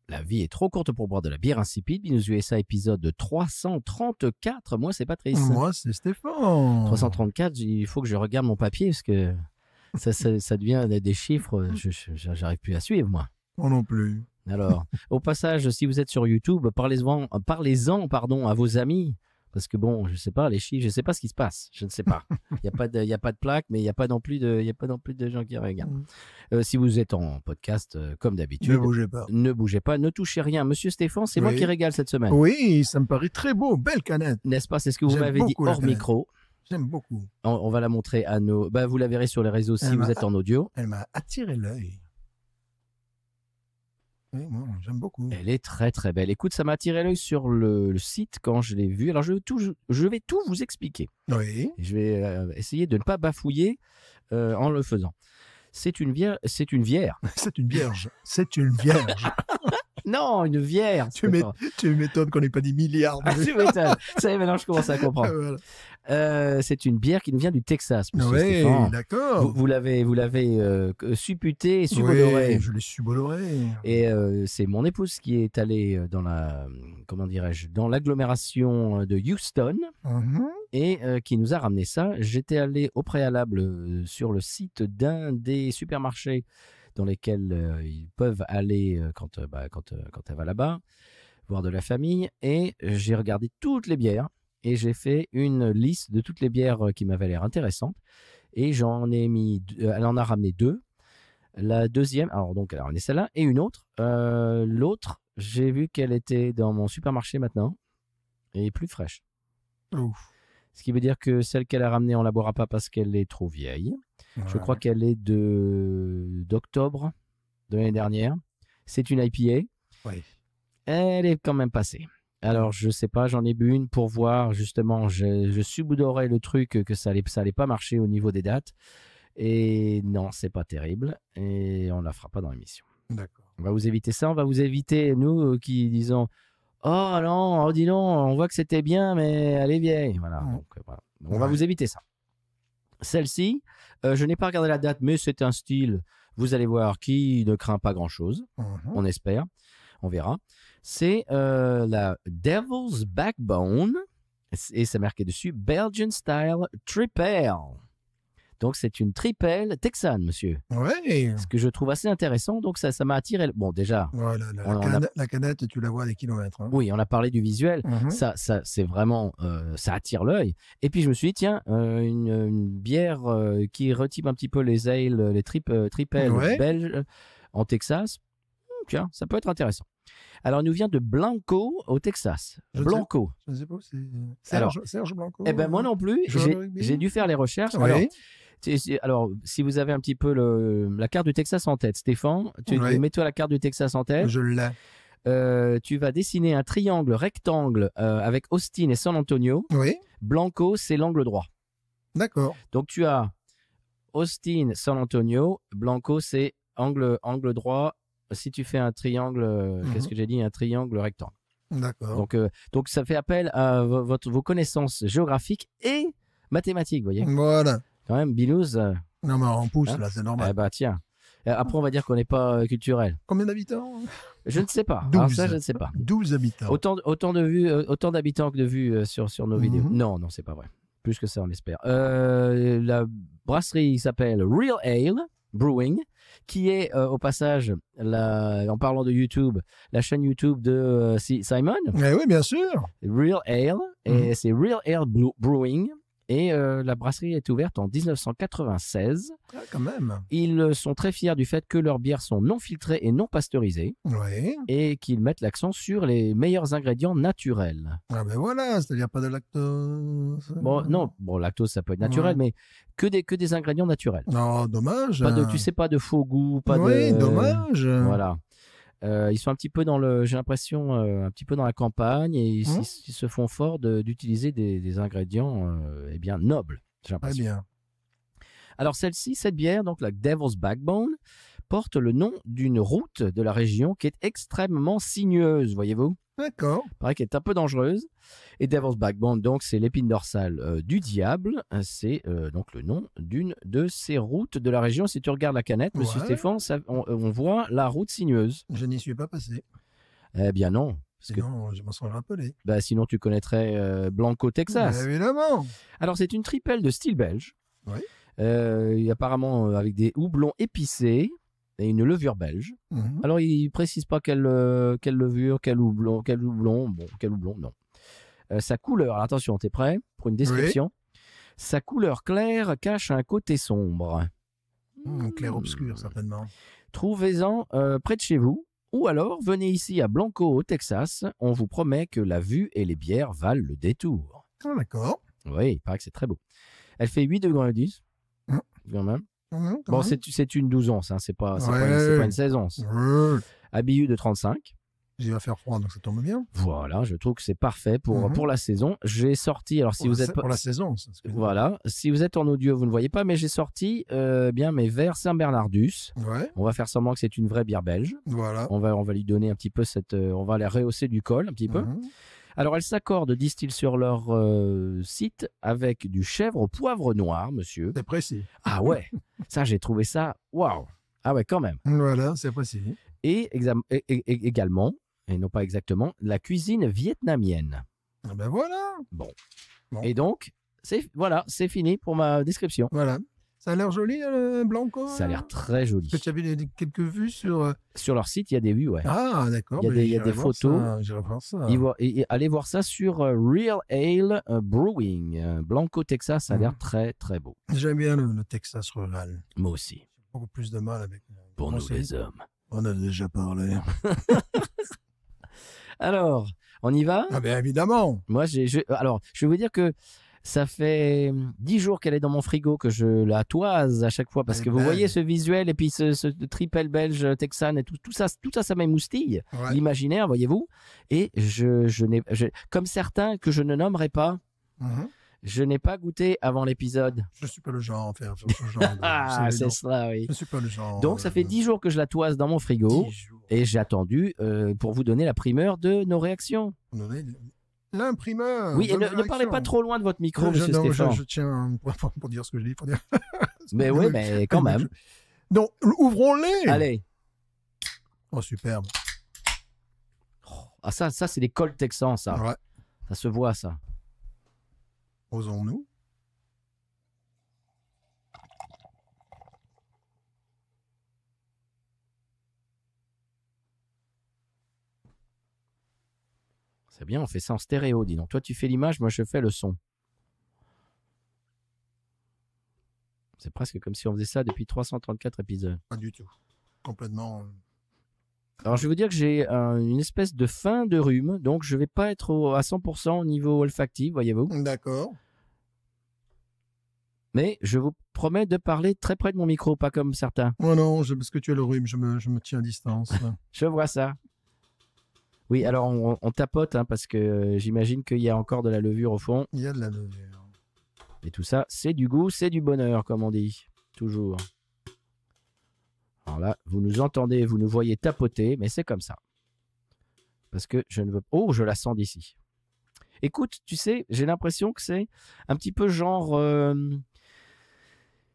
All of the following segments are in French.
La vie est trop courte pour boire de la bière insipide. Binous USA épisode 334. Moi, c'est Patrice. Moi, c'est Stéphane. 334, il faut que je regarde mon papier parce que ça devient des chiffres. J'arrive plus à suivre, moi. Moi non plus. Alors, au passage, si vous êtes sur YouTube, parlez-en à vos amis. Parce que bon, je sais pas, les chiffres, je sais pas ce qui se passe. Je ne sais pas. Il n'y a pas de plaque, mais il n'y a pas non plus de gens qui regardent. Si vous êtes en podcast, comme d'habitude, Ne bougez pas. Ne bougez pas, ne touchez rien. Monsieur Stéphane, c'est moi qui régale cette semaine. Oui, ça me paraît très beau. Belle canette. N'est-ce pas? C'est ce que vous m'avez dit hors micro. J'aime beaucoup. On va la montrer à nos... vous la verrez sur les réseaux si vous êtes en audio. Elle m'a attiré l'œil. Oui, moi, j'aime beaucoup. Elle est très très belle. Écoute, ça m'a attiré l'œil sur le site quand je l'ai vue. Alors, je vais tout vous expliquer. Oui. Je vais essayer de ne pas bafouiller en le faisant. C'est une vierge. C'est une vierge. C'est une vierge. Non, une vierge. Tu m'étonnes qu'on n'ait pas dit milliards. Tu m'étonnes. Ça y est, maintenant je commence à comprendre. Voilà. C'est une bière qui nous vient du Texas, monsieur oui, Stéphane. d'accord. Vous l'avez supputée et subodorée. Oui, je l'ai subodorée. Et c'est mon épouse qui est allée dans dans l'agglomération de Houston et qui nous a ramené ça. J'étais allé au préalable sur le site d'un des supermarchés dans lesquels ils peuvent aller quand elle va là-bas, voir de la famille. Et j'ai regardé toutes les bières et j'ai fait une liste de toutes les bières qui m'avaient l'air intéressantes. Et j'en ai mis, elle en a ramené 2. La deuxième, alors on est celle-là et une autre. L'autre, j'ai vu qu'elle était dans mon supermarché maintenant et plus fraîche. Ouf. Ce qui veut dire que celle qu'elle a ramenée, on la boira pas parce qu'elle est trop vieille. Ouais. Je crois qu'elle est d'octobre de l'année dernière. C'est une IPA. Oui. Elle est quand même passée. Alors, je sais pas, j'en ai bu une pour voir, justement, je subodorais le truc que ça allait pas marcher au niveau des dates. Et non, c'est pas terrible. Et on la fera pas dans l'émission. D'accord. On va vous éviter ça. On va vous éviter, nous, qui disons « Oh non, dis donc, on voit que c'était bien, mais elle est vieille. » Voilà, donc voilà. On va vous éviter ça. Celle-ci, je n'ai pas regardé la date, mais c'est un style, vous allez voir, qui ne craint pas grand-chose. On espère. On verra. C'est la Devil's Backbone. Et c'est marqué dessus Belgian Style Triple. Donc, c'est une tripelle texane, monsieur. Oui. Ce que je trouve assez intéressant. Donc, ça m'a attiré. Bon, déjà. Voilà, la canette, tu la vois à des kilomètres. Hein. Oui, on a parlé du visuel. Ça c'est vraiment. Ça attire l'œil. Et puis, je me suis dit, tiens, une bière qui retype un petit peu les ales, les tripelles belges en Texas. Tiens, ça peut être intéressant. Alors, il nous vient de Blanco au Texas. Blanco. Je ne sais pas, c'est Serge Blanco. Eh bien, moi non plus. J'ai dû faire les recherches. Oui. Alors, si vous avez un petit peu la carte du Texas en tête, Stéphane, mets-toi la carte du Texas en tête. Je l'ai. Tu vas dessiner un triangle rectangle avec Austin et San Antonio. Oui. Blanco, c'est l'angle droit. D'accord. Donc, tu as Austin, San Antonio. Blanco, c'est angle droit. Si tu fais un triangle, qu'est-ce que j'ai dit? Un triangle rectangle. D'accord. Donc, ça fait appel à vos connaissances géographiques et mathématiques, vous voyez. Voilà. Quand même, Binous. Non, mais on pousse, là, c'est normal. Eh ben, tiens. Après, on va dire qu'on n'est pas culturel. Combien d'habitants? Je ne sais pas. 12. Alors ça, je ne sais pas. 12 habitants. Autant d'habitants que de vues sur nos vidéos. Non, c'est pas vrai. Plus que ça, on espère. La brasserie s'appelle Real Ale Brewing, qui est, au passage, en parlant de YouTube, la chaîne YouTube de Simon. Oui, bien sûr. Real Ale. Et c'est Real Ale Brewing. Et la brasserie est ouverte en 1996. Ah, quand même. Ils sont très fiers du fait que leurs bières sont non filtrées et non pasteurisées. Oui. Et qu'ils mettent l'accent sur les meilleurs ingrédients naturels. Ah ben voilà, c'est-à-dire pas de lactose. Bon, lactose, ça peut être naturel, mais que des ingrédients naturels. Non, dommage. Pas de faux goût, dommage. Voilà. Ils sont un petit peu j'ai l'impression, un petit peu dans la campagne et ils se font fort d'utiliser des ingrédients nobles. J'ai l'impression. Très bien. Alors cette bière, donc la Devil's Backbone, porte le nom d'une route de la région qui est extrêmement sinueuse, voyez-vous. D'accord. Il paraît qu'elle est un peu dangereuse. Et Devil's Backbone, donc, c'est l'épine dorsale du diable. C'est donc le nom d'une de ces routes de la région. Si tu regardes la canette, monsieur Stéphane, on voit la route sinueuse. Je n'y suis pas passé. Eh bien non. Sinon, je m'en serais rappelé. Bah, sinon, tu connaîtrais Blanco Texas. Évidemment. Alors, c'est une tripelle de style belge. Oui. Apparemment, avec des houblons épicés et une levure belge. Alors, il ne précise pas quelle levure, quel houblon. Bon, quel houblon, non. Sa couleur, alors, attention, t'es prêt pour une description? Oui. Sa couleur claire cache un côté sombre. Clair-obscur, certainement. Trouvez-en près de chez vous. Ou alors, venez ici à Blanco, au Texas. On vous promet que la vue et les bières valent le détour. Ah, d'accord. Oui, il paraît que c'est très beau. Elle fait 8 degrés 10, quand même. Bon, c'est une 12 onces, hein. C'est pas une 16 onces. Habillu de 35. Il va faire froid, donc ça tombe bien. Voilà, je trouve que c'est parfait pour la saison. J'ai sorti, alors si vous êtes... Pour la saison. Voilà, si vous êtes en audio, vous ne voyez pas, mais j'ai sorti bien mes verres Saint-Bernardus. Ouais. On va faire semblant que c'est une vraie bière belge. Voilà. On va lui donner un petit peu on va les rehausser du col un petit peu. Alors, elles s'accordent, disent-ils sur leur site, avec du chèvre au poivre noir, monsieur. C'est précis. Ah ouais, ça, j'ai trouvé ça, waouh. Ah ouais, quand même. Voilà, c'est précis. Et également, et non pas exactement, la cuisine vietnamienne. Ah ben voilà. Bon. Et donc, c'est fini pour ma description. Voilà. Ça a l'air joli, Blanco. Ça a l'air très joli. Tu avais quelques vues sur... Sur leur site, il y a des vues, ouais. Ah, d'accord. Il y a des photos. J'irai voir ça. Allez voir ça sur Real Ale Brewing. Blanco, Texas, ça a l'air très, très beau. J'aime bien le Texas rural. Moi aussi. J'ai beaucoup plus de mal avec... Pour nous, les hommes. On a déjà parlé. Alors, on y va? Ah ben évidemment. Moi, alors, je vais vous dire que ça fait 10 jours qu'elle est dans mon frigo, que je la toise à chaque fois, parce que vous voyez ce visuel et puis ce tripel belge texane et tout ça, ça m'émoustille. Ouais. L'imaginaire, voyez-vous. Et comme certains que je ne nommerai pas, je n'ai pas goûté avant l'épisode. Je ne suis pas le genre à faire ce genre de... Ah, c'est cela, oui. Je ne suis pas le genre... Donc, ça fait 10 jours que je la toise dans mon frigo et j'ai attendu pour vous donner la primeur de nos réactions. L'imprimeur. Oui, et ne parlez pas trop loin de votre micro, monsieur Stéphane. Je tiens pour dire ce que je dis. Pour dire... Mais oui, mais quand même. Donc, ouvrons-les. Allez. Oh, superbe. Ah, ça c'est des cols texans, ça. Ouais. Ça se voit, ça. Osons-nous. C'est bien, on fait ça en stéréo, dis donc. Toi, tu fais l'image, moi, je fais le son. C'est presque comme si on faisait ça depuis 334 épisodes. Pas du tout. Complètement. Alors, je vais vous dire que j'ai une espèce de fin de rhume, donc je ne vais pas être à 100% au niveau olfactif, voyez-vous. D'accord. Mais je vous promets de parler très près de mon micro, pas comme certains. Oh non, parce que tu as le rhume, je me tiens à distance. Je vois ça. Oui, alors on tapote, hein, parce que j'imagine qu'il y a encore de la levure au fond. Il y a de la levure. Et tout ça, c'est du goût, c'est du bonheur, comme on dit. Toujours. Alors là, vous nous entendez, vous nous voyez tapoter, mais c'est comme ça. Parce que je ne veux pas... Oh, je la sens d'ici. Écoute, tu sais, j'ai l'impression que c'est un petit peu genre...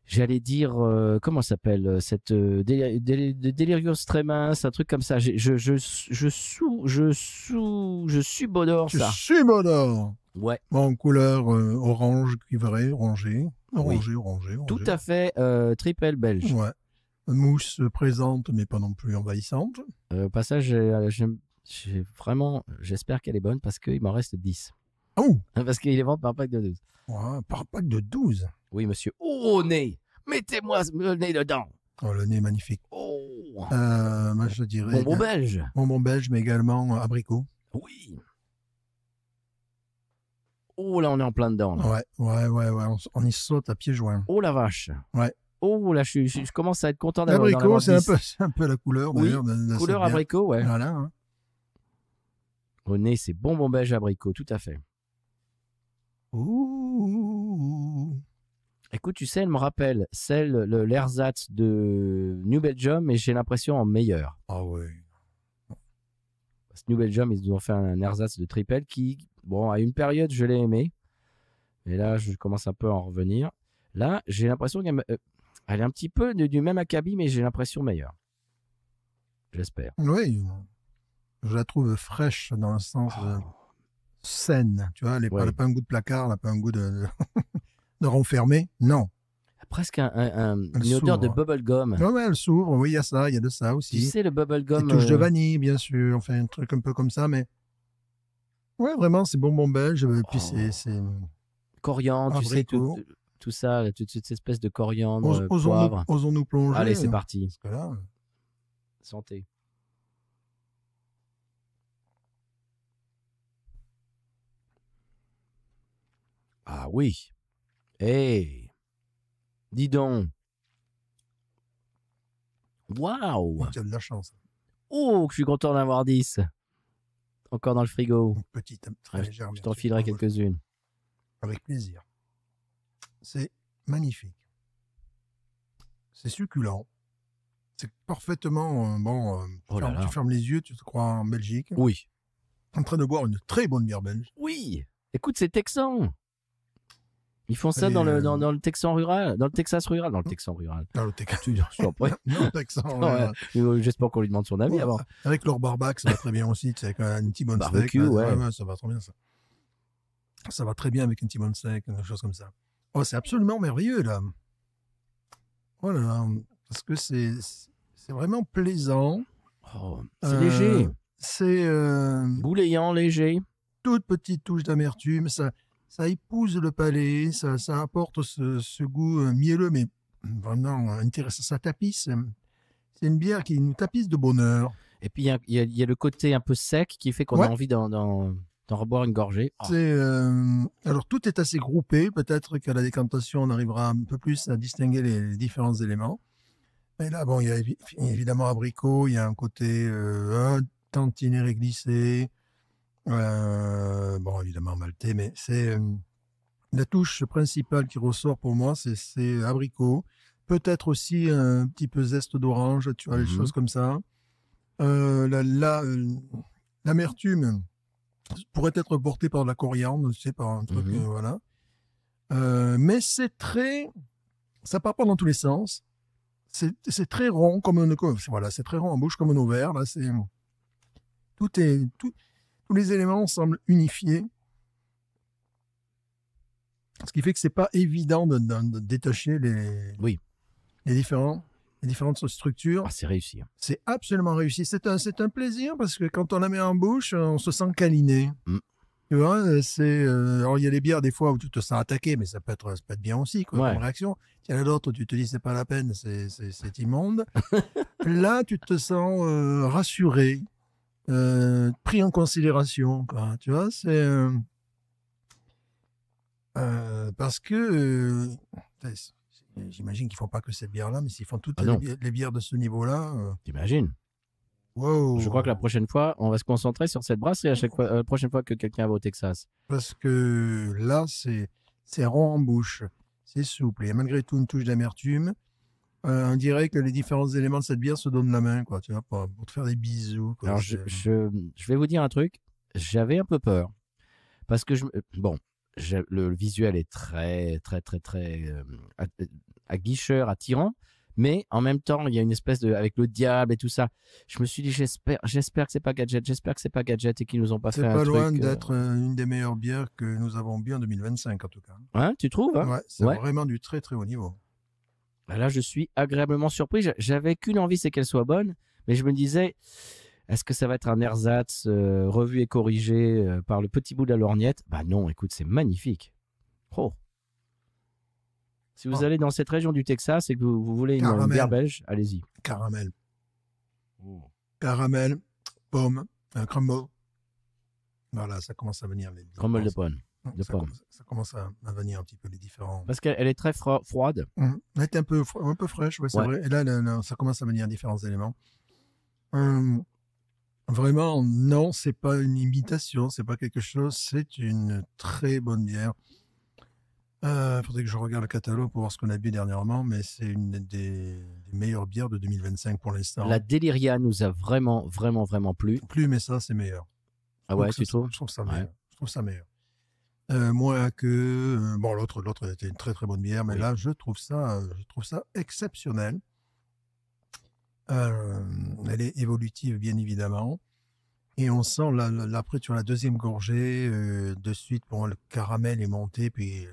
J'allais dire, comment ça s'appelle, cette Delirious Tremens, un truc comme ça. Je subodore ça. Tu subodores. Ouais. En couleur orange, cuivré, orangé. Orangé. Tout à fait, tripel belge. Ouais. Mousse présente, mais pas non plus envahissante. Au passage, j'espère qu'elle est bonne parce qu'il m'en reste 10. Oh. Parce qu'il est vendu par pack de 12. Ouais, par pack de 12. Oui, monsieur. Oh, nez! Mettez-moi le nez dedans. Oh, le nez magnifique. Oh. Moi, je dirais... Bonbon belge. Bonbon belge, mais également abricot. Oui. Oh, là, on est en plein dedans. Là. Ouais. On y saute à pieds joints. Oh, la vache. Ouais. Oh, là, je commence à être content d'avoir... L'abricot, c'est un peu la couleur, oui, d'ailleurs. Couleur abricot, ouais. Voilà. Hein. Au nez, c'est bonbon belge abricot, tout à fait. Ouh. Écoute, tu sais, elle me rappelle l'ersatz de New Belgium, mais j'ai l'impression en meilleur. Ah oui. Parce que New Belgium, ils nous ont fait un ersatz de tripel qui, bon, à une période, je l'ai aimé. Et là, je commence un peu à en revenir. Là, j'ai l'impression qu'elle est un petit peu du même acabit, mais j'ai l'impression meilleure. J'espère. Oui. je la trouve fraîche dans le sens saine. Tu vois, elle n'a pas un goût de placard, elle n'a pas un goût de renfermé. Non. Presque une odeur de bubblegum. Ouais, elle s'ouvre. Oui, il y a ça, il y a de ça aussi. Tu sais, le bubblegum. Des touches de vanille, bien sûr. Enfin, un truc un peu comme ça, mais. Ouais, vraiment, c'est bonbon belge. Puis c'est. Coriandre, tu sais, tout ça, toute cette espèce de coriandre, poivre. Osons-nous plonger. Allez, c'est parti. Parce que là... Santé. Ah oui. Hey. Dis donc. Waouh. Tu as de la chance. Oh, je suis content d'en avoir 10. Encore dans le frigo. Une petite, très légère. Je t'en filerai quelques-unes. Avec plaisir. C'est magnifique. C'est succulent. C'est parfaitement tu fermes les yeux, tu te crois en Belgique. Oui. En train de boire une très bonne bière belge. Oui. Écoute, c'est texan. Ils font ça dans le Texan rural, dans le Texas rural, dans le Texan rural. Dans le Texas. Non, Texan. J'espère qu'on lui demande son avis avant. Avec leur barbac, ça va très bien aussi. Tu sais, avec un petit bon steak. Ça va très bien ça. Ça va très bien avec un petit bon steak, quelque chose comme ça. Oh, c'est absolument merveilleux là. Voilà, parce que c'est vraiment plaisant. Oh, c'est léger. C'est bouléant, léger. Toute petite touche d'amertume. Ça épouse le palais, ça apporte ce goût mielleux, mais vraiment intéressant. Ça tapisse. C'est une bière qui nous tapisse de bonheur. Et puis, il y a le côté un peu sec qui fait qu'on a envie d'en reboire une gorgée. Oh. Alors, tout est assez groupé. Peut-être qu'à la décantation, on arrivera un peu plus à distinguer les différents éléments. Mais là, bon, il y a évidemment abricot, il y a un côté un tantinet glissé. Évidemment maltais, mais c'est la touche principale qui ressort pour moi, c'est abricot. Peut-être aussi un petit peu zeste d'orange, tu vois, des choses comme ça. L'amertume pourrait être portée par de la coriandre, tu sais, par un truc, voilà. Mais c'est ça part pas dans tous les sens. C'est très rond, c'est très rond en bouche comme un ovaire. Là, tous les éléments semblent unifiés. Ce qui fait que c'est pas évident de détacher les différentes structures. Ah, c'est réussi. C'est absolument réussi. C'est un plaisir parce que quand on la met en bouche, on se sent câliné. Tu vois, alors il y a des bières des fois où tu te sens attaqué, mais ça peut être bien aussi comme réaction. Il y en a d'autres où tu te dis c'est pas la peine, c'est immonde. Là, tu te sens rassuré. Pris en considération, quoi. Tu vois, c'est parce que j'imagine qu'ils font pas que cette bière-là, mais s'ils font toutes les bières de ce niveau-là. T'imagines? Wow. Je crois que la prochaine fois, on va se concentrer sur cette brasserie la prochaine fois que quelqu'un va au Texas. Parce que là, c'est rond en bouche, c'est souple. Il y a malgré tout une touche d'amertume. On dirait que les différents éléments de cette bière se donnent la main, quoi, tu vois, pour te faire des bisous. Quoi. Alors, je vais vous dire un truc. J'avais un peu peur. Parce que, le visuel est très, très, très, très aguicheur, attirant. Mais en même temps, il y a une espèce avec le diable et tout ça. Je me suis dit, j'espère que c'est pas Gadget. J'espère que c'est pas Gadget et qu'ils nous ont pas fait un truc. C'est pas loin d'être une des meilleures bières que nous avons bu en 2025, en tout cas. Hein, tu trouves, hein? Ouais, c'est vraiment du très, très haut niveau. Là, je suis agréablement surpris. J'avais qu'une envie, c'est qu'elle soit bonne. Mais je me disais, est-ce que ça va être un ersatz revu et corrigé par le petit bout de la lorgnette? Bah non, écoute, c'est magnifique. Oh. Si vous allez dans cette région du Texas et que vous voulez une bière belge, allez-y. Caramel. Oh. Caramel, pomme, un crumble. Voilà, ça commence à venir. Crumble de pomme. Ça commence à venir un petit peu les différents. Parce qu'elle est très froide. Elle est un peu fraîche, c'est vrai. Et là, ça commence à venir différents éléments. Vraiment, non, c'est pas une imitation, c'est pas quelque chose, c'est une très bonne bière. Faudrait que je regarde le catalogue pour voir ce qu'on a bu dernièrement, mais c'est une des meilleures bières de 2025 pour l'instant. La Deliria nous a vraiment, vraiment, vraiment plu. Mais ça, c'est meilleur. Ah ouais, tu trouves? Je trouve ça meilleur. Je trouve ça meilleur. Moins que l'autre était une très très bonne bière, mais là je trouve ça exceptionnel. Elle est évolutive bien évidemment, Et on sent, après, tu vois, la deuxième gorgée, de suite, bon, le caramel est monté, puis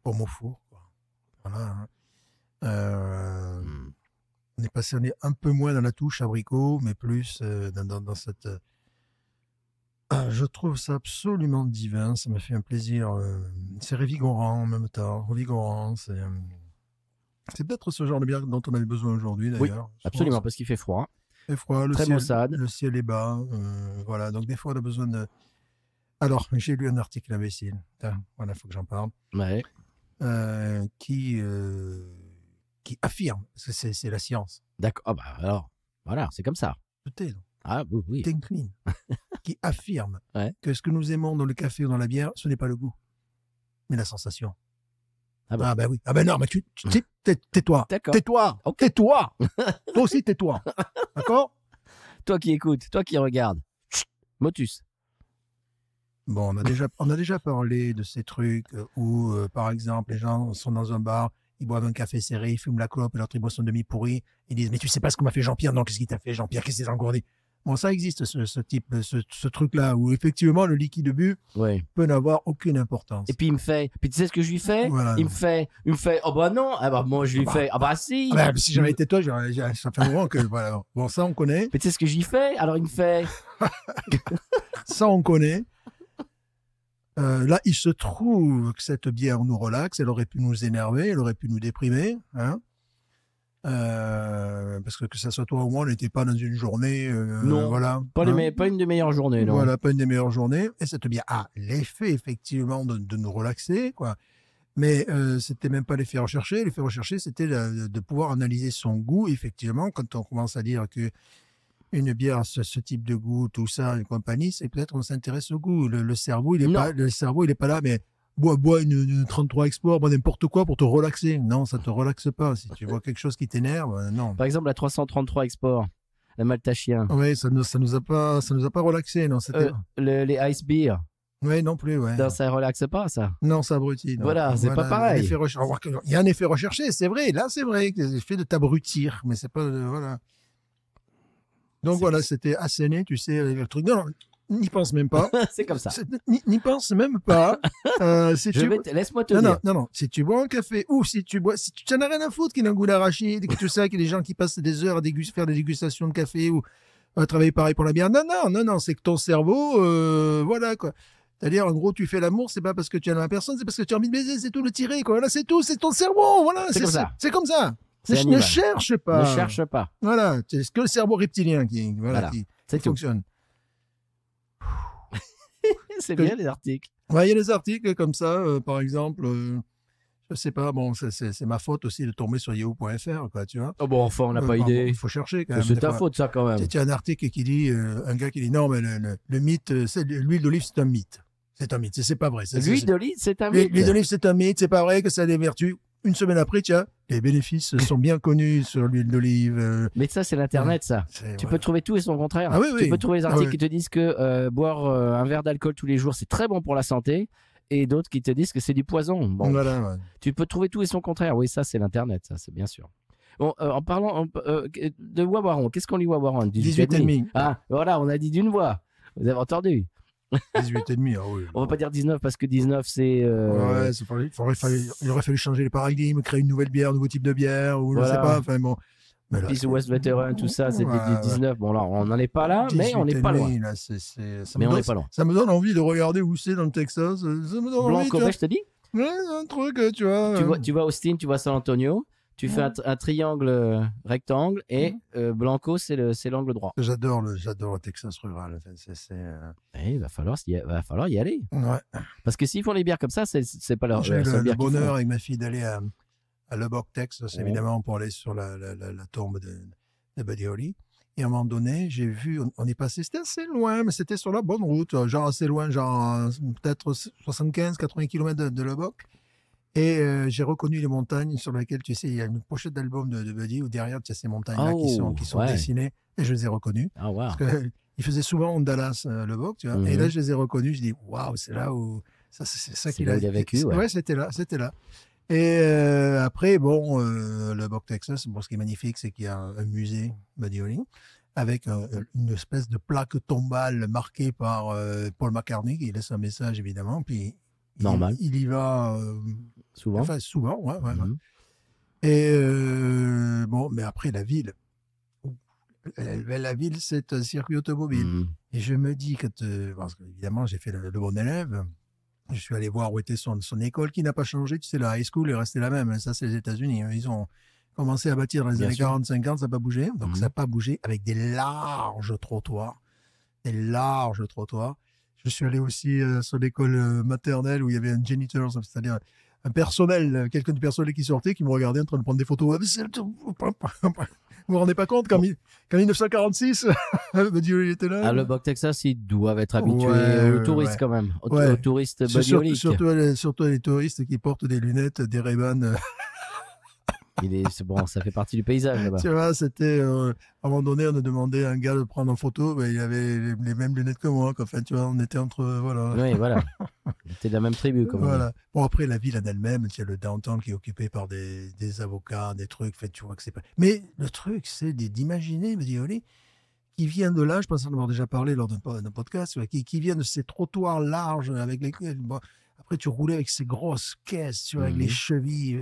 pomme au four. Quoi. Voilà. Hein. On est un peu moins dans la touche abricot, mais plus dans cette... je trouve ça absolument divin. Ça m'a fait un plaisir. C'est revigorant en même temps. Revigorant, c'est peut-être ce genre de bière dont on avait besoin aujourd'hui, d'ailleurs. Oui, absolument, parce qu'il fait froid. Il fait froid, le ciel est bas. Voilà, donc des fois, on a besoin de... Alors, j'ai lu un article imbécile. Voilà, il faut que j'en parle. Ouais. Qui affirme, parce que c'est la science. D'accord. Ah bah alors, voilà, c'est comme ça. Tout est. Ah oui. Clean. Qui affirme que ce que nous aimons dans le café ou dans la bière, ce n'est pas le goût, mais la sensation. Ah bon. Ah ben oui. Ah ben non, mais tais-toi. D'accord. Tais-toi. Okay. Tais-toi. Toi aussi, tais-toi. D'accord? Toi qui écoutes, toi qui regardes. Motus. Bon, on a déjà parlé de ces trucs où, par exemple, les gens sont dans un bar, ils boivent un café serré, ils fument la clope et leur boisson demi-pourrie. Ils disent, mais tu sais pas ce que m'a fait Jean-Pierre? Non, qu'est-ce qu'il t'a fait, Jean-Pierre? Qu'est-ce qu'il t'a encore dit? Bon, ça existe, ce truc-là, où effectivement, le liquide bu peut n'avoir aucune importance. Et puis, il me fait, puis tu sais ce que je lui fais? Voilà. Il me fait, oh bah non, ah bah moi je lui fais, ah bah si. Ah bah, si j'avais été toi, ça fait un moment que, voilà. Bon, ça, on connaît. Mais tu sais ce que je lui fais? Alors, il me fait. Ça, on connaît. Là, il se trouve que cette bière nous relaxe, elle aurait pu nous énerver, elle aurait pu nous déprimer, hein. Parce que ça soit toi ou moi, on n'était pas dans une journée. Non, voilà, pas une des meilleures journées. Non. Voilà, pas une des meilleures journées. Et cette bière a l'effet, effectivement, de nous relaxer, quoi. Mais c'était même pas l'effet recherché. L'effet recherché, c'était de pouvoir analyser son goût. Effectivement, quand on commence à dire que une bière a ce type de goût, tout ça, et compagnie, c'est peut-être qu'on s'intéresse au goût. Le cerveau, il est pas là, mais bois une 33 Export, bois n'importe quoi pour te relaxer. Non, ça te relaxe pas. Si tu vois quelque chose qui t'énerve, non. Par exemple, la 333 Export, la Maltachien. Oui, ça nous a pas relaxé, non. Les Ice Beer. Oui, non plus, ouais. Non, ça relaxe pas, ça. Non, ça abrutit. Voilà, c'est pas pareil. Il y a un effet recherché, c'est vrai. Là, c'est vrai, l'effet de t'abrutir, mais c'est pas, voilà. Donc voilà, c'était asséné, tu sais, le truc. Non, n'y pense même pas. C'est comme ça. N'y pense même pas. Laisse-moi te dire. Non. Si tu bois un café ou si tu n'en as rien à foutre qu'il y a un goût d'arachide, que tu sais qu'il y a des gens qui passent des heures à faire des dégustations de café ou à travailler pareil pour la bière. Non. C'est que ton cerveau, voilà quoi. C'est-à-dire, en gros, tu fais l'amour, c'est pas parce que tu aimes la personne, c'est parce que tu as envie de baiser, c'est tout, le tirer, quoi. Voilà, c'est tout, c'est ton cerveau, voilà. C'est comme ça. Ne cherche pas. Ne cherche pas. Voilà, c'est que le cerveau reptilien qui fonctionne. C'est bien les articles. Ouais, il y a des articles comme ça, par exemple, je sais pas, bon, c'est ma faute aussi de tomber sur yahoo.fr, quoi, tu vois. Oh bon, enfin, on n'a pas idée. Il faut chercher quand même. C'est ta faute, ça, quand même. Il y a un article qui dit, un gars qui dit, non, mais le mythe, l'huile d'olive, c'est un mythe. C'est un mythe, c'est pas vrai. L'huile d'olive, c'est un mythe. L'huile d'olive, c'est un mythe, c'est pas vrai que ça a des vertus. Une semaine après, tiens, les bénéfices sont bien connus sur l'huile d'olive. Mais ça, c'est l'Internet, ça. Tu peux trouver tout et son contraire. Ah, oui. Tu peux trouver les articles qui te disent que boire un verre d'alcool tous les jours, c'est très bon pour la santé. Et d'autres qui te disent que c'est du poison. Bon, voilà, tu peux trouver tout et son contraire. Oui, ça, c'est l'Internet, ça, c'est bien sûr. Bon, en parlant de Wawaron, qu'est-ce qu'on lit Wawaron? 18,5. Ah, voilà, on a dit d'une voix. Vous avez entendu? 18,5, ah oui. On va pas dire 19 parce que 19 c'est... Ouais, il aurait fallu changer les paradigmes, créer une nouvelle bière, un nouveau type de bière, ou je sais pas, enfin bon. Peace West Veteran, tout ça, c'était 19. Bon là, on n'en est pas là, mais on n'est pas loin. Là, mais on n'est pas loin. Ça me donne envie de regarder où c'est dans le Texas. Ça me donne Blanco, envie, je te dis. Ouais, un truc, tu vois. Tu vois Austin, tu vois San Antonio. Tu fais un triangle rectangle et Blanco, c'est l'angle droit. J'adore le Texas rural. Il va falloir y aller. Ouais. Parce que s'ils font les bières comme ça, c'est pas leur J'ai le bonheur avec ma fille d'aller à Lubbock, Texas, évidemment, pour aller sur la tombe de Buddy Holly. Et à un moment donné, j'ai vu, on est passé, c'était assez loin, mais c'était sur la bonne route, genre assez loin, genre peut-être 75-80 km de Lubbock. Et j'ai reconnu les montagnes sur lesquelles, tu sais, il y a une pochette d'album de Buddy où derrière, tu as ces montagnes-là qui sont dessinées. Et je les ai reconnues. Ah, wow. Parce qu'il faisait souvent Dallas, Lubbock, tu vois. Et là, je les ai reconnus. Je dis, waouh, c'est là où... C'est ça qu'il a vécu, ouais, c'était là. Et après, bon, Lubbock, Texas, bon, ce qui est magnifique, c'est qu'il y a un musée Buddy Holly. avec une espèce de plaque tombale marquée par Paul McCartney, qui laisse un message, évidemment. Puis normal. Il y va souvent. Enfin, souvent, ouais. Et bon, mais après, la ville, c'est un circuit automobile. Et je me dis, parce qu'évidemment, j'ai fait le bon élève, je suis allé voir où était son école, qui n'a pas changé. Tu sais, la high school est restée la même. Ça, c'est les États-Unis. Ils ont commencé à bâtir dans les années 40-50, ça n'a pas bougé. Donc, ça n'a pas bougé avec des larges trottoirs. Je suis allé aussi sur l'école maternelle où il y avait un janitor, c'est-à-dire un personnel, quelqu'un du personnel qui sortait, qui me regardait en train de prendre des photos. Vous vous rendez pas compte qu'en 1946, Buddy Holly était là? À Lubbock, Texas, ils doivent être habitués aux touristes quand même, aux touristes Buddy Holly. Surtout les touristes qui portent des lunettes, des Ray-Ban. C'est bon, ça fait partie du paysage là-bas. Tu vois, c'était à un moment donné, on a demandé à un gars de prendre en photo, mais il avait les mêmes lunettes que moi. Enfin, tu vois, on était entre voilà. Oui, voilà. C'était de la même tribu, comme voilà. Bon, après la ville en elle-même, tu as le downtown qui est occupé par des avocats, des trucs. Fait, tu vois que c'est pas. Mais le truc, c'est d'imaginer, me dit Oli, qui vient de là. Je pense en avoir déjà parlé lors d'un podcast, qui vient de ces trottoirs larges avec lesquels. Bon, après, tu roulais avec ces grosses caisses, tu vois, avec les chevilles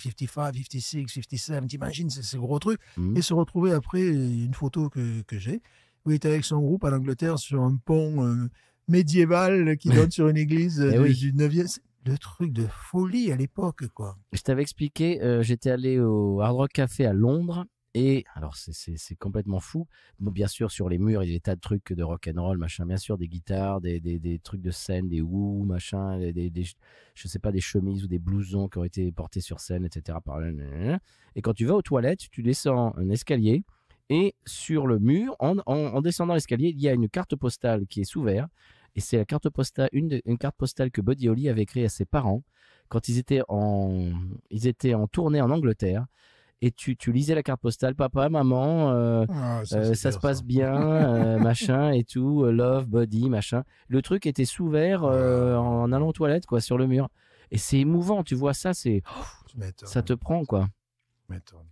55, 56, 57, t'imagines ces gros trucs. Et se retrouver après, une photo que j'ai, où il était avec son groupe en Angleterre sur un pont médiéval qui donne sur une église du 9e. Le truc de folie à l'époque, quoi. Je t'avais expliqué, j'étais allé au Hard Rock Café à Londres. Et alors, c'est complètement fou. Bon, bien sûr, sur les murs, il y a des tas de trucs de rock'n'roll, machin. Bien sûr, des guitares, des trucs de scène, des Who, machin, je sais pas, des chemises ou des blousons qui ont été portés sur scène, etc. Et quand tu vas aux toilettes, tu descends un escalier et sur le mur, en descendant l'escalier, il y a une carte postale qui est sous verre. Et c'est la carte postale, une carte postale que Buddy Holly avait écrite à ses parents quand ils étaient en tournée en Angleterre. Et tu lisais la carte postale, papa, maman, ça se passe bien, machin et tout, love, Buddy, machin. Le truc était sous verre en allant aux toilettes, quoi, sur le mur. Et c'est émouvant, tu vois ça, ça te prend, quoi.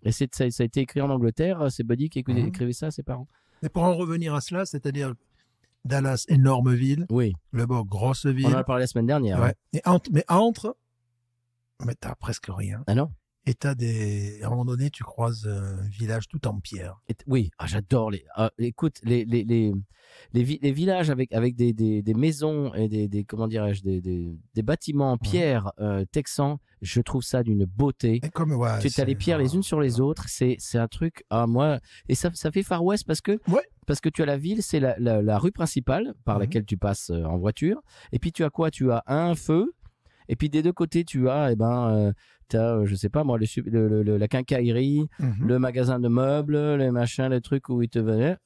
Et ça a été écrit en Angleterre, c'est Buddy qui écrivait ça à ses parents. Mais pour en revenir à cela, c'est-à-dire Dallas, énorme ville. Oui. Lubbock, grosse ville. On en a parlé la semaine dernière. Ouais. Mais t'as presque rien. Ah non? Et à un moment donné, tu croises un village tout en pierre. Oui, j'adore écoute, les villages avec des maisons et des comment dirais-je, des bâtiments en pierre texans, je trouve ça d'une beauté. Et comme, tu as les pierres les unes sur les autres, c'est un truc, moi, et ça fait Far West parce que tu as la ville, c'est la rue principale par laquelle tu passes en voiture, et puis tu as quoi? Tu as un feu. Et puis des deux côtés, tu as, t'as, je sais pas moi, la quincaillerie, le magasin de meubles, les machins, les trucs où ils te venaient.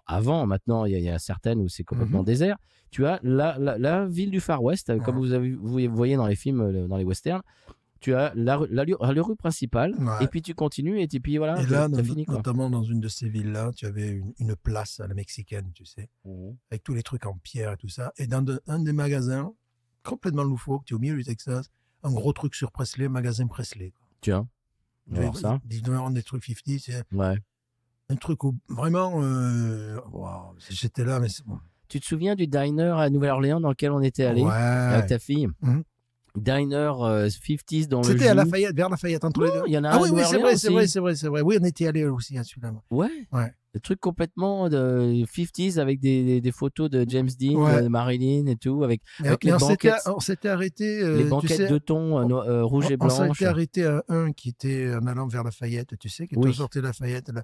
Avant, maintenant, il y a certaines où c'est complètement désert. Tu as la ville du Far West, comme vous voyez dans les films, dans les westerns. Tu as la rue principale, et puis tu continues, et puis voilà, et là, t'as fini, quoi. Notamment dans une de ces villes-là, tu avais une place à la mexicaine, tu sais, avec tous les trucs en pierre et tout ça. Et dans un des magasins, complètement loufoque, tu es au milieu du Texas, un gros truc sur Presley, magasin Presley. Tiens, alors ça. Ils doivent avoir des trucs 50, c'est un truc où vraiment, j'étais là, mais c'est bon. Tu te souviens du diner à Nouvelle-Orléans dans lequel on était allé avec ta fille? Diner 50s dans le C'était à Lafayette, vers Lafayette, entre les deux. Il y en a un oui, c'est vrai. Oui, on était allé aussi à celui-là. Ouais. Des trucs complètement de 50s avec des photos de James Dean, de Marilyn et tout, avec les banquettes. On s'était arrêté. Les banquettes de thon rouge et blanche. On s'était arrêté à un qui était en allant vers Lafayette, tu sais, qui était sorti de Lafayette, là,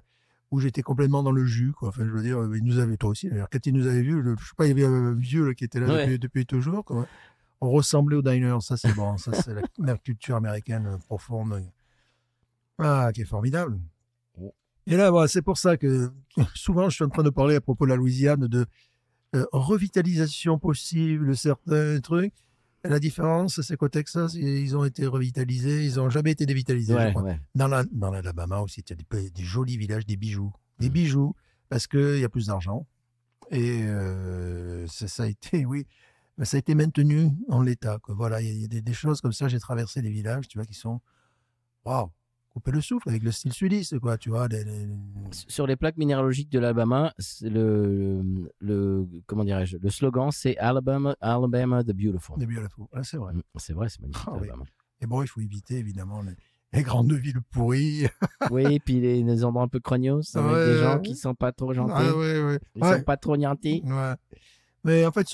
où j'étais complètement dans le jus, quoi. Enfin, je veux dire, il nous avait, toi aussi, d'ailleurs. Quand il nous avait vu, je sais pas, il y avait un vieux là, qui était là depuis toujours, quoi. On ressemblait au diner, ça c'est bon, ça c'est la culture américaine profonde, qui est formidable. Et là, voilà, c'est pour ça que souvent je suis en train de parler à propos de la Louisiane de revitalisation possible de certains trucs. Et la différence, c'est qu'au Texas, ils ont été revitalisés, ils n'ont jamais été dévitalisés. Je crois. Dans l'Alabama aussi, il y a des jolis villages, des bijoux. Des bijoux, parce qu'il y a plus d'argent. Et ça a été, mais ça a été maintenu en l'état, quoi. Voilà, il y a des choses comme ça. J'ai traversé des villages, tu vois, qui sont waouh, couper le souffle avec le style sudiste, quoi, tu vois. Sur les plaques minéralogiques de l'Alabama, comment dirais-je, le slogan, c'est Alabama the Beautiful. The Beautiful, ouais, c'est vrai. C'est vrai, c'est magnifique. Oui. Et bon, il faut éviter, évidemment, les grandes villes pourries. Oui, et puis les endroits un peu crognos, avec des gens qui sont pas trop gentils. Ils sont pas trop gentils. Ouais. Mais en fait,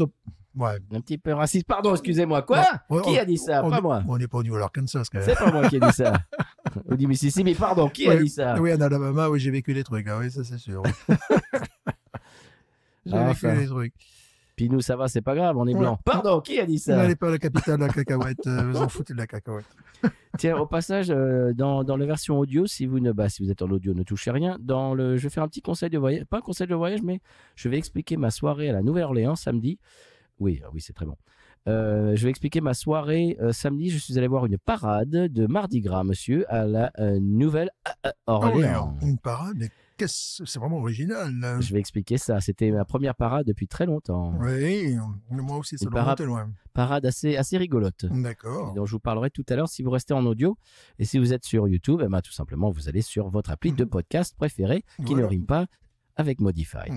ouais. Un petit peu raciste. Pardon, excusez-moi. Quoi? Qui a dit ça? Pas moi. On n'est pas au niveau de l'Arkansas, quand même. C'est pas moi qui ai dit ça. Ou du Mississippi, pardon. Qui a dit ça? Oui, en Alabama, oui, j'ai vécu des trucs. Oui, ça, c'est sûr. J'ai vécu des trucs. Puis nous, ça va, c'est pas grave, on est blancs. Pardon, qui a dit ça? N'allez pas à la capitale de la cacahuète. Vous en foutez de la cacahuète. Tiens, au passage, dans la version audio, si vous êtes en audio, ne touchez rien. Je vais faire un petit conseil de voyage. Pas un conseil de voyage, mais je vais expliquer ma soirée à la Nouvelle-Orléans samedi. Oui, c'est très bon. Je vais expliquer ma soirée samedi. Je suis allé voir une parade de Mardi Gras, monsieur, à la Nouvelle-Orléans. Une parade, mais c'est vraiment original. Là. Je vais expliquer ça. C'était ma première parade depuis très longtemps. Oui, moi aussi, ça doit monter loin. Parade assez rigolote. D'accord. Donc je vous parlerai tout à l'heure si vous restez en audio. Et si vous êtes sur YouTube, tout simplement, vous allez sur votre appli de podcast préféré qui ne rime pas avec Modify.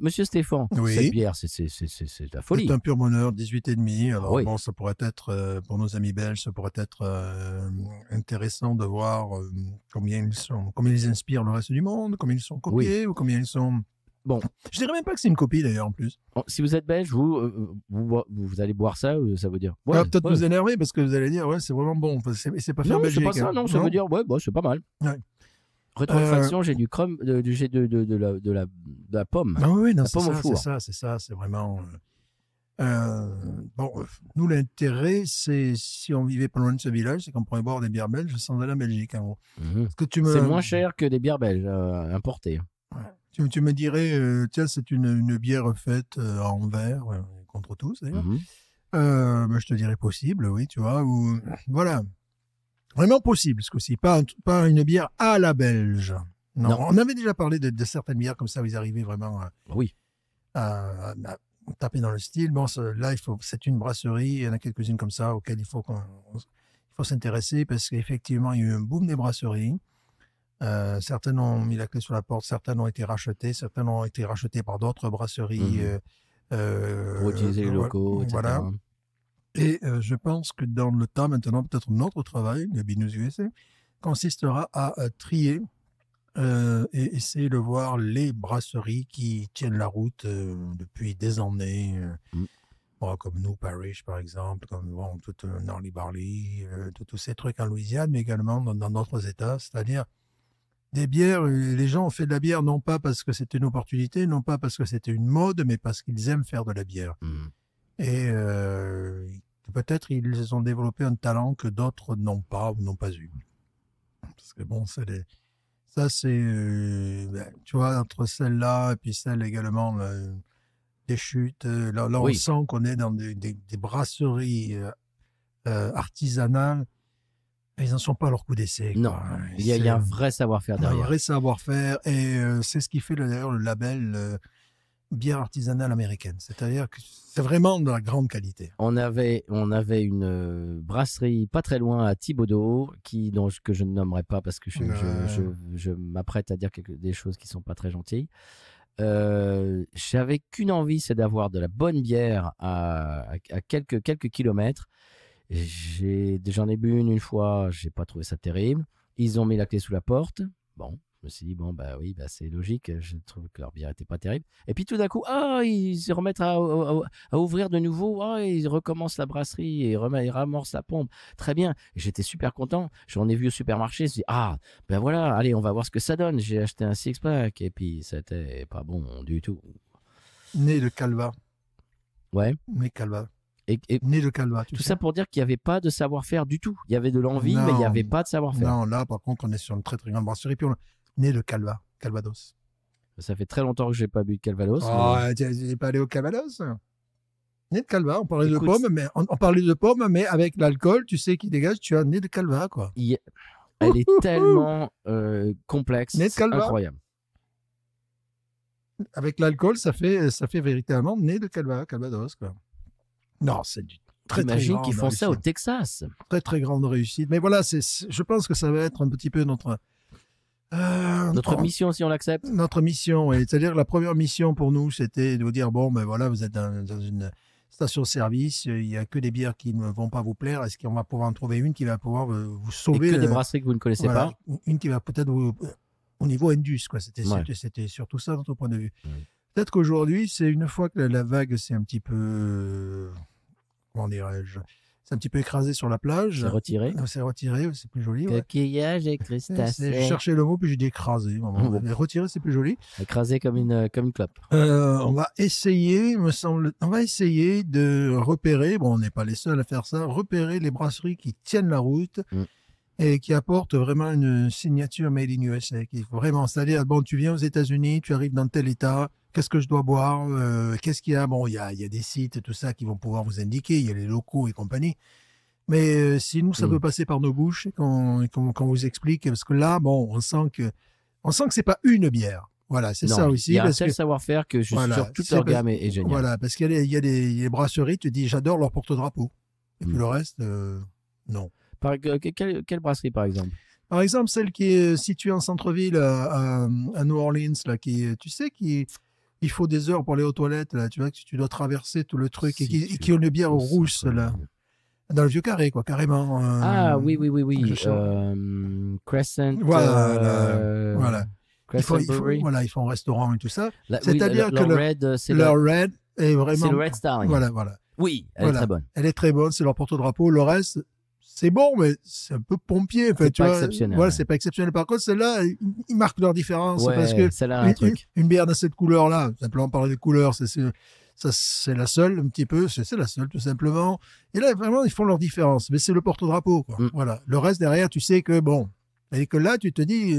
Monsieur Stéphane, cette bière, c'est la folie. C'est un pur bonheur, 18,5. Alors bon, ça pourrait être, pour nos amis belges, ça pourrait être intéressant de voir combien ils inspirent le reste du monde, combien ils sont copiés ou combien ils sont... Bon. Je dirais même pas que c'est une copie d'ailleurs en plus. Bon, si vous êtes belge, vous allez boire ça, ça veut dire... peut-être vous énerver parce que vous allez dire, c'est vraiment bon. C'est pas fait en Belgique. Non, c'est pas ça, ça veut dire, c'est pas mal. Ouais. Rétrofaction, j'ai du crème, j'ai de la pomme. Ah oui, non, c'est ça, c'est vraiment... bon, nous, l'intérêt, c'est si on vivait pas loin de ce village, c'est qu'on pourrait boire des bières belges sans aller en Belgique. En gros. C'est moins cher que des bières belges importées. Ouais. Tu me dirais, tiens, c'est une bière faite en verre, contre tous d'ailleurs. Je te dirais possible, oui, tu vois, ou voilà. Vraiment possible, ce coup-ci. Pas une bière à la belge. Non. On avait déjà parlé de certaines bières comme ça où ils arrivaient vraiment à taper dans le style. Bon, là, c'est une brasserie. Il y en a quelques-unes comme ça auxquelles il faut s'intéresser parce qu'effectivement, il y a eu un boom des brasseries. Certaines ont mis la clé sur la porte, certaines ont été rachetées, certaines ont été rachetées par d'autres brasseries. Pour utiliser les locaux, etc. Voilà. Et je pense que dans le temps, maintenant, peut-être notre travail, le Binous USA, consistera à trier et essayer de voir les brasseries qui tiennent la route depuis des années. Comme nous, Parrish, par exemple, comme tout Gnarly Barley, tous ces trucs en Louisiane, mais également dans d'autres États. C'est-à-dire des bières, les gens ont fait de la bière non pas parce que c'était une opportunité, non pas parce que c'était une mode, mais parce qu'ils aiment faire de la bière. Et peut-être ils ont développé un talent que d'autres n'ont pas ou n'ont pas eu. Parce que bon, ça c'est, tu vois, entre celle-là et puis celle également des chutes, là on sent qu'on est dans des brasseries artisanales. Ils n'en sont pas à leur coup d'essai. Non, il y a un vrai savoir-faire derrière. Il y a un vrai savoir-faire et c'est ce qui fait d'ailleurs le label bière artisanale américaine. C'est-à-dire que c'est vraiment de la grande qualité. On avait une brasserie pas très loin à Thibodaux, que je ne nommerai pas parce que je m'apprête à dire des choses qui ne sont pas très gentilles. J'avais qu'une envie, c'est d'avoir de la bonne bière à quelques kilomètres. J'en ai bu une fois, j'ai pas trouvé ça terrible. Ils ont mis la clé sous la porte. Bon, je me suis dit, c'est logique, je trouve que leur bière était pas terrible. Et puis tout d'un coup, ils se remettent à ouvrir de nouveau, ils recommencent la brasserie et ils ramorcent la pompe. Très bien, et j'étais super content. J'en ai vu au supermarché, je me suis dit, voilà, allez, on va voir ce que ça donne. J'ai acheté un six-pack et puis c'était pas bon du tout. Né de Calva. Ouais. Né Calva. Né de Calva. Tout ça pour dire qu'il n'y avait pas de savoir-faire du tout. Il y avait de l'envie, mais il n'y avait pas de savoir-faire. Non, là, par contre, on est sur une très très grande brasserie. Puis né de Calva, Calvados. Ça fait très longtemps que je n'ai pas bu de Calvados. Tu n'es pas allé au Calvados? Né de Calva, on parlait de pommes, mais avec l'alcool, tu sais, qui dégage, tu as né de Calva, quoi. Elle est tellement complexe, incroyable. Avec l'alcool, ça fait véritablement né de Calva, Calvados, quoi. Non, c'est du J'imagine qu'ils font ça au Texas. Très, très grande réussite. Mais voilà, je pense que ça va être un petit peu notre mission, si on l'accepte. Notre mission, oui. C'est-à-dire que la première mission pour nous, c'était de vous dire, bon, ben voilà, vous êtes dans une station-service, il n'y a que des bières qui ne vont pas vous plaire. Est-ce qu'on va pouvoir en trouver une qui va pouvoir vous sauver? Et que des brasseries que vous ne connaissez pas. Une qui va peut-être vous... Au niveau Indus, quoi. C'était surtout ça, notre point de vue. Peut-être qu'aujourd'hui, c'est une fois que la vague s'est un petit peu... comment dirais-je, c'est un petit peu écrasé sur la plage. C'est retiré. C'est retiré, c'est plus joli. Coquillage et crustacés. Je cherchais le mot, puis j'ai dit écrasé. Mais retiré, c'est plus joli. Écrasé comme une clope. On va essayer, me semble, de repérer, bon, on n'est pas les seuls à faire ça, repérer les brasseries qui tiennent la route et qui apportent vraiment une signature made in USA. Qui vraiment, c'est-à-dire, bon, tu viens aux États-Unis, tu arrives dans tel état. Qu'est-ce que je dois boire? Qu'est-ce qu'il y a? Bon, il y a des sites et tout ça qui vont pouvoir vous indiquer. Il y a les locaux et compagnie. Mais si nous, ça peut passer par nos bouches et qu'on vous explique, parce que là, bon, on sent que c'est pas une bière. Voilà, c'est ça aussi. Il y a un tel savoir-faire que sur toute leur gamme est génial. Voilà, parce qu'il y a des brasseries, tu te dis, j'adore leur porte-drapeau. Et puis le reste, non. Quelle brasserie, par exemple? Par exemple, celle qui est située en centre-ville à New Orleans, là, tu sais, il faut des heures pour aller aux toilettes, là, tu vois, que tu dois traverser tout le truc, et qui ont une bière rousse, là, dans le vieux carré, quoi, carrément. Oui. Crescent. Voilà. Ils font un restaurant et tout ça. C'est-à-dire que leur Red est vraiment... C'est le Red Star. Voilà. Oui, elle est très bonne. Elle est très bonne, c'est leur porte-drapeau. Le reste... c'est bon, mais c'est un peu pompier. C'est pas exceptionnel. Voilà, c'est pas exceptionnel. Par contre, celle-là, ils marquent leur différence. Ouais, parce que celle-là a un truc. Une bière de cette couleur-là, simplement parler des couleurs, c'est la seule, un petit peu. C'est la seule, tout simplement. Et là, vraiment, ils font leur différence. Mais c'est le porte-drapeau, quoi. Voilà. Le reste, derrière, tu sais que, bon. Et que là, tu te dis...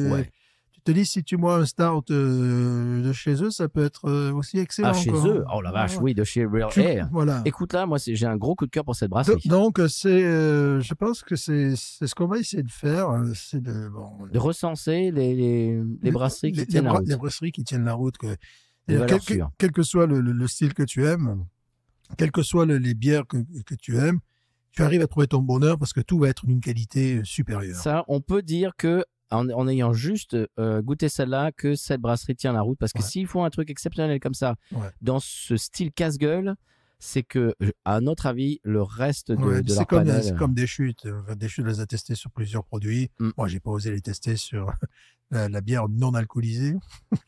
si tu bois un stout de chez eux, ça peut être aussi excellent. Ah, chez eux? Oh la vache, oui, de chez Real Air. Voilà. Écoute là, moi, j'ai un gros coup de cœur pour cette brasserie. Donc, je pense que c'est ce qu'on va essayer de faire. C'est de recenser les brasseries qui tiennent la route. Les brasseries qui tiennent la route. Quel que soit le style que tu aimes, quelles que soient les bières que tu aimes, tu arrives à trouver ton bonheur parce que tout va être d'une qualité supérieure. Ça, on peut dire que en ayant juste goûté celle-là, que cette brasserie tient la route. Parce que s'ils font un truc exceptionnel comme ça, dans ce style casse-gueule, c'est que, à notre avis, le reste de leur panel... C'est comme des chutes. Des chutes, les a testés sur plusieurs produits. Moi, j'ai pas osé les tester sur la bière non alcoolisée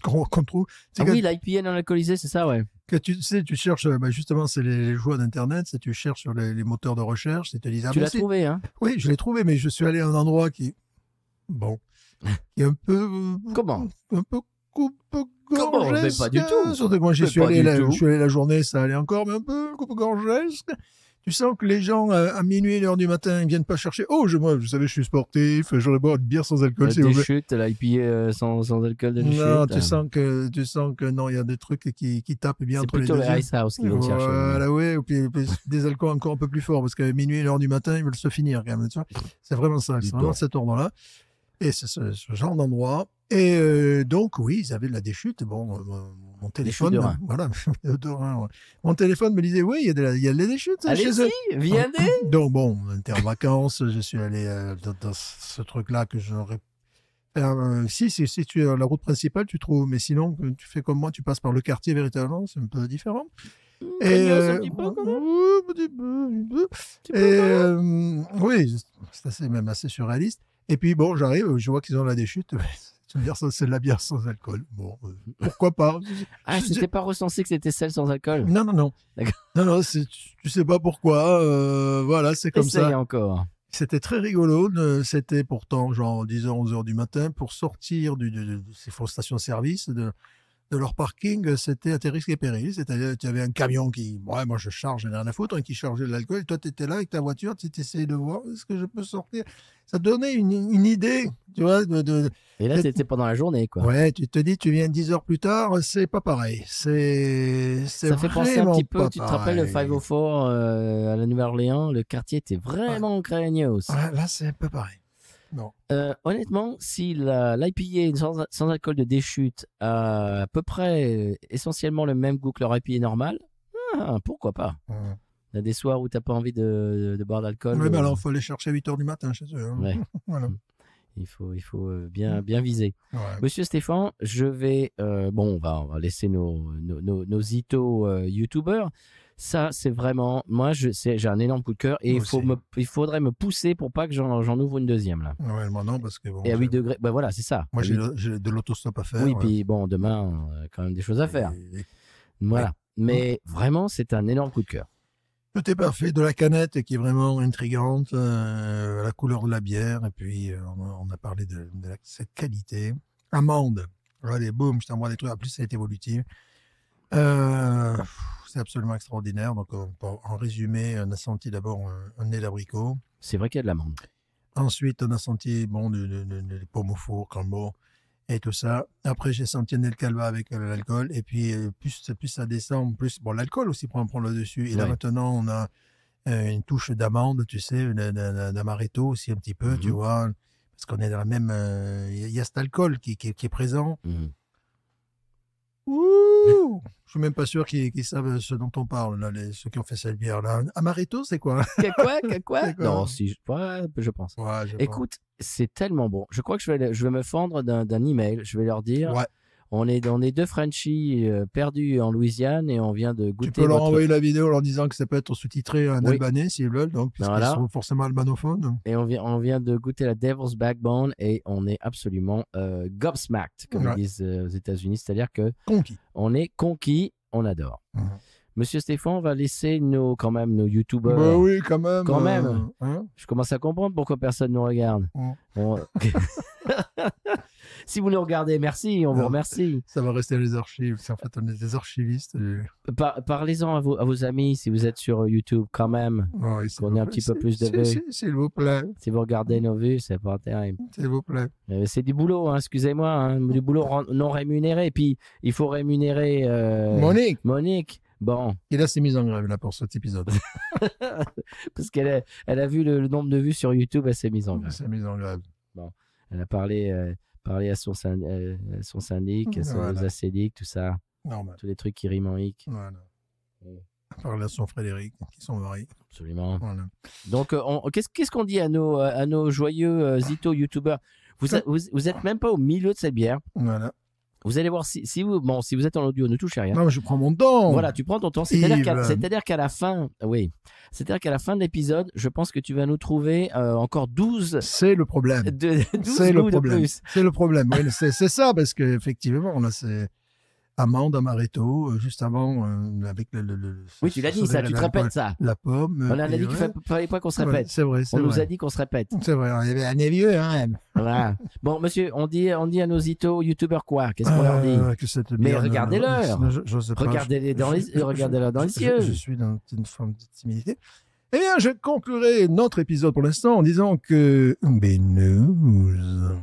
qu'on trouve. Oui, l'IPA non alcoolisée, c'est ça, ouais. Que tu cherches, justement, c'est les joies d'Internet, tu cherches sur les moteurs de recherche, tu te dis... Tu l'as trouvé, hein? Oui, je l'ai trouvé, mais je suis allé à un endroit qui... Bon... qui est un peu... Comment? Un peu coupe-gorge. Mais pas du tout. Surtout que moi, je suis allé la journée, ça allait encore, mais un peu coupe-gorgesque. Tu sens que les gens, à minuit, 1h du matin, ils viennent pas chercher. Oh, moi, vous savez, je suis sportif, j'aurais boire une bière sans alcool. Des chutes, l'IPA sans alcool de chute. Non, tu sens que non, il y a des trucs qui tapent bien entre les deux. C'est plutôt les Ice House qui viennent chercher. Voilà, oui, ou puis des alcools encore un peu plus forts, parce qu'à minuit, 1h du matin, ils veulent se finir quand même. Tu vois, c'est vraiment ça, c'est vraiment cet ordre-là. Et c'est ce genre d'endroit. Et donc, oui, ils avaient de la déchute. Bon, mon téléphone... Voilà, mon téléphone me disait, oui, il y a de la déchute chez eux. Viens. Donc, bon, on était en vacances. Je suis allé dans ce truc-là que j'aurais... Si tu es à la route principale, tu trouves. Mais sinon, tu fais comme moi, tu passes par le quartier véritablement. C'est un peu différent. Un petit peu, quand même. Oui, c'est même assez surréaliste. Et puis, bon, j'arrive, je vois qu'ils ont la déchute. Tu veux dire, c'est de la bière sans alcool. Bon, pourquoi pas? C'était pas recensé que c'était celle sans alcool? Non. D'accord. Non, tu sais pas pourquoi. Voilà, c'est comme ça. Encore. C'était très rigolo. C'était pourtant genre 10h, 11h du matin pour sortir de ces stations-service, de leur parking, c'était à tes risques et périls. C'est-à-dire, tu avais un camion qui, moi je charge, j'en ai rien à foutre, qui chargeait de l'alcool. Et toi, tu étais là avec ta voiture, tu essayais de voir, est-ce que je peux sortir? Ça donnait une idée, tu vois. Et là, c'était pendant la journée, quoi. Ouais, tu te dis, tu viens 10 heures plus tard, c'est pas pareil. Ça fait penser un petit peu, tu te rappelles le 504 à la Nouvelle-Orléans, le quartier était vraiment craignos. Ouais, là, c'est un peu pareil. Non. Honnêtement, si l'IPA sans alcool de déchute a à peu près essentiellement le même goût que leur IPA normal, pourquoi pas? Il y a des soirs où tu n'as pas envie de boire d'alcool. Oui, mais alors il faut aller chercher à 8h du matin chez eux. Hein. Ouais. Voilà. Il faut bien viser. Ouais. Monsieur Stéphane, je vais... on va laisser nos itos youtubeurs. Ça, c'est vraiment... Moi, j'ai un énorme coup de cœur et il faudrait me pousser pour pas que j'en ouvre une deuxième. Là. Ouais, moi non, parce que... Bon, et à 8 degrés, ben voilà, c'est ça. Moi, j'ai de l'autostop à faire. Oui, puis bon, demain, on a quand même des choses à faire. Voilà. Oui. Mais vraiment, c'est un énorme coup de cœur. Tout est parfait, de la canette qui est vraiment intrigante, la couleur de la bière, et puis on a parlé de cette qualité. Amande, allez, boum, je t'envoie des trucs, en plus ça a été évolutif. C'est absolument extraordinaire, donc en résumé, on a senti d'abord un nez d'abricot. C'est vrai qu'il y a de l'amande. Ensuite, on a senti des pommes au four, cranberry, et tout ça. Après, j'ai senti un nez de calva avec l'alcool. Et puis, plus ça descend, plus... Bon, l'alcool aussi prend le dessus. Et là, maintenant, on a une touche d'amande, tu sais, d'amaretto aussi un petit peu, tu vois. Parce qu'on est dans la même... Il y a cet alcool qui est présent. Ouh, je suis même pas sûr qu'ils savent ce dont on parle, là, ceux qui ont fait cette bière-là. Amaretto, c'est quoi? Quoi? Non, si, je pense. Ouais, écoute, c'est tellement bon. Je crois que je vais me fendre d'un email. Je vais leur dire, on est deux Frenchies perdus en Louisiane et on vient de goûter. Tu peux leur envoyer la vidéo en leur disant que ça peut être sous-titré en albanais s'ils veulent, donc puisqu'ils sont forcément albanophones. Et on vient de goûter la Devil's Backbone et on est absolument gobsmacked, comme ils disent aux États-Unis, c'est-à-dire que on est conquis, on adore. Monsieur Stéphane, on va laisser quand même nos youtubeurs. Bah oui, quand même. Hein? Je commence à comprendre pourquoi personne ne nous regarde. Si vous nous regardez, merci, on vous remercie. Ça va rester les archives. En fait, on est des archivistes. Parlez-en à vos amis si vous êtes sur YouTube quand même. On ait un petit peu plus de vues. S'il vous plaît. Si vous regardez nos vues, c'est pas terrible. S'il vous plaît. C'est du boulot, hein, excusez-moi, du boulot non rémunéré. Puis il faut rémunérer Monique. Bon. Et là, c'est mise en grève là, pour cet épisode. Parce qu'elle a vu le nombre de vues sur YouTube, elle s'est mise en grève. Elle s'est mise en grève. Bon. Elle a parlé à son syndic, à son assédic, tout ça. Normal. Tous les trucs qui riment en hic. Voilà. Parler à son Frédéric, qui sont mariés. Absolument. Voilà. Donc, qu'est-ce qu'on dit à nos joyeux youtubeurs? Vous êtes même pas au milieu de cette bière. Voilà. Vous allez voir, si vous êtes en audio, ne touchez rien. Non, mais je prends mon temps. Voilà, tu prends ton temps. C'est-à-dire qu'à la fin, de l'épisode, je pense que tu vas nous trouver encore 12. C'est le problème. 12 de plus. C'est le problème. Oui, c'est ça, parce qu'effectivement, là, c'est amande, amaretto, juste avant, avec oui, tu l'as dit, ça, tu te répètes ça. La pomme. On a dit qu'il ne fallait pas qu'on se répète. C'est vrai. Nous a dit qu'on se répète. C'est vrai, on est vieux, hein. Voilà. Bon, monsieur, on dit à nos youtubeurs quoi? Qu'est-ce qu'on leur dit? Mais regardez-leur. Regardez-leur dans les yeux. Je suis dans une forme de timidité. Eh bien, je conclurai notre épisode pour l'instant en disant que... News.